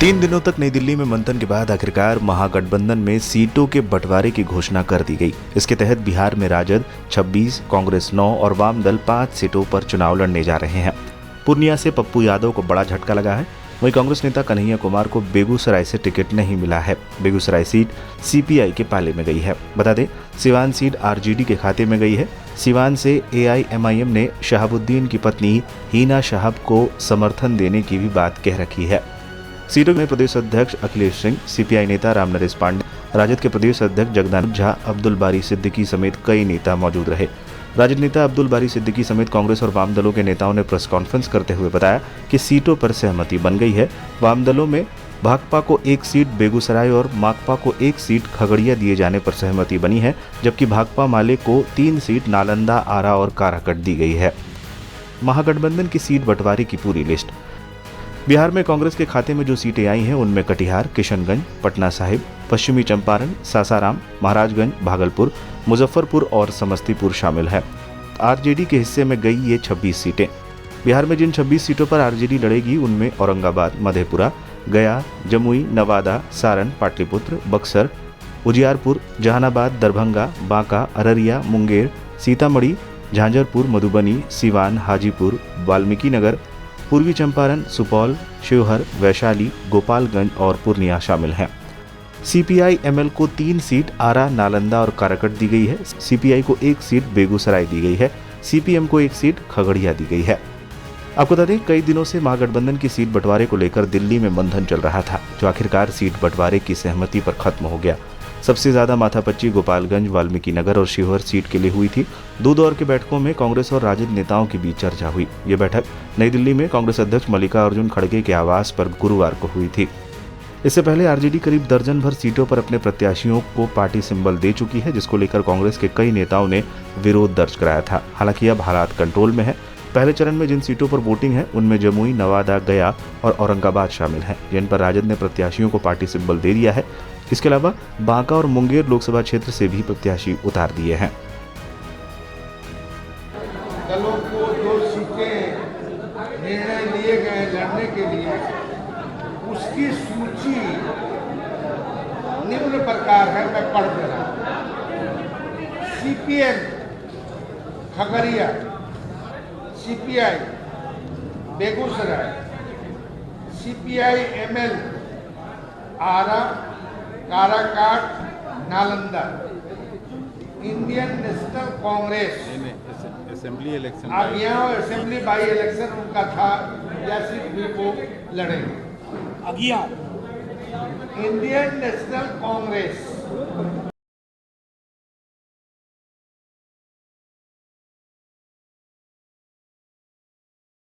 3 दिनों तक नई दिल्ली में मंथन के बाद आखिरकार महागठबंधन में सीटों के बंटवारे की घोषणा कर दी गई। इसके तहत बिहार में राजद 26, कांग्रेस 9 और वाम दल 5 सीटों पर चुनाव लड़ने जा रहे हैं। पूर्णिया से पप्पू यादव को बड़ा झटका लगा है। वहीं कांग्रेस नेता कन्हैया कुमार को बेगूसराय से टिकट नहीं मिला है। बेगूसराय सीट सीपीआई के पाले में गई है। बता दें, सिवान सीट आरजेडी के खाते में गई है। सिवान से एआईएमआईएम ने शहाबुद्दीन की पत्नी हिना शहाब को समर्थन देने की भी बात कह रखी है। सीटों में प्रदेश अध्यक्ष अखिलेश सिंह, सीपीआई नेता रामनरेश पांडे, राजद के प्रदेश अध्यक्ष जगदानंद झा, अब्दुल बारी सिद्दीकी समेत कई नेता मौजूद रहे। राजद नेता अब्दुल बारी सिद्दीकी समेत कांग्रेस और वाम दलों के नेताओं ने प्रेस कॉन्फ्रेंस करते हुए बताया कि सीटों पर सहमति बन गई है। वाम दलों में भाकपा को 1 सीट बेगूसराय और माकपा को 1 सीट खगड़िया दिए जाने पर सहमति बनी है, जबकि भाकपा माले को 3 सीट नालंदा, आरा और काराकट दी गई है। महागठबंधन की सीट बंटवारे की पूरी लिस्ट। बिहार में कांग्रेस के खाते में जो सीटें आई हैं उनमें कटिहार, किशनगंज, पटना साहिब, पश्चिमी चंपारण, सासाराम, महाराजगंज, भागलपुर, मुजफ्फरपुर और समस्तीपुर शामिल है। आरजेडी के हिस्से में गई ये 26 सीटें। बिहार में जिन 26 सीटों पर आरजेडी लड़ेगी उनमें औरंगाबाद, मधेपुरा, गया, जमुई, नवादा, सारण, पाटलिपुत्र, बक्सर, उजियारपुर, जहानाबाद, दरभंगा, बांका, अररिया, मुंगेर, सीतामढ़ी, झांझरपुर, मधुबनी, सिवान, हाजीपुर, वाल्मीकिनगर, पूर्वी चंपारण, सुपौल, शिवहर, वैशाली, गोपालगंज और पूर्णिया शामिल हैं। सीपीआई-एमएल को 3 सीट आरा, नालंदा और काराकट दी गई है। सीपीआई को 1 सीट बेगूसराय दी गई है। सीपीएम को 1 सीट खगड़िया दी गई है। आपको बता दें, कई दिनों से महागठबंधन की सीट बंटवारे को लेकर दिल्ली में मंथन चल रहा था, जो आखिरकार सीट बंटवारे की सहमति पर खत्म हो गया। सबसे ज्यादा माथापच्ची गोपालगंज, वाल्मीकिनगर और शिवहर सीट के लिए हुई थी। 2 दौर के बैठकों में कांग्रेस और राजद नेताओं के बीच चर्चा हुई। ये बैठक नई दिल्ली में कांग्रेस अध्यक्ष मल्लिकार्जुन खड़गे के आवास पर गुरुवार को हुई थी। इससे पहले आरजेडी करीब दर्जन भर सीटों पर अपने प्रत्याशियों को पार्टी सिंबल दे चुकी है, जिसको लेकर कांग्रेस के कई नेताओं ने विरोध दर्ज कराया था। हालांकि अब हालात कंट्रोल में है। पहले चरण में जिन सीटों पर वोटिंग है उनमें जमुई, नवादा, गया और औरंगाबाद शामिल हैं, जिन पर राजद ने प्रत्याशियों को पार्टी सिंबल दे दिया है। इसके अलावा बांका और मुंगेर लोकसभा क्षेत्र से भी प्रत्याशी उतार दिए हैं। दलों को जो सीटें निर्णय लिए गए लड़ने के लिए, उसकी सूची निम्न प्रकार है, मैं पढ़ दे रहा हूं। CPM Khagaria, CPI Begusarai, CPI-ML Arrah, Karakat, Nalanda, Indian National Congress assembly election, अब यहाँ असेंबली बाई इलेक्शन उनका था, या सिर्फ भी वो लड़ेंगे। Indian National Congress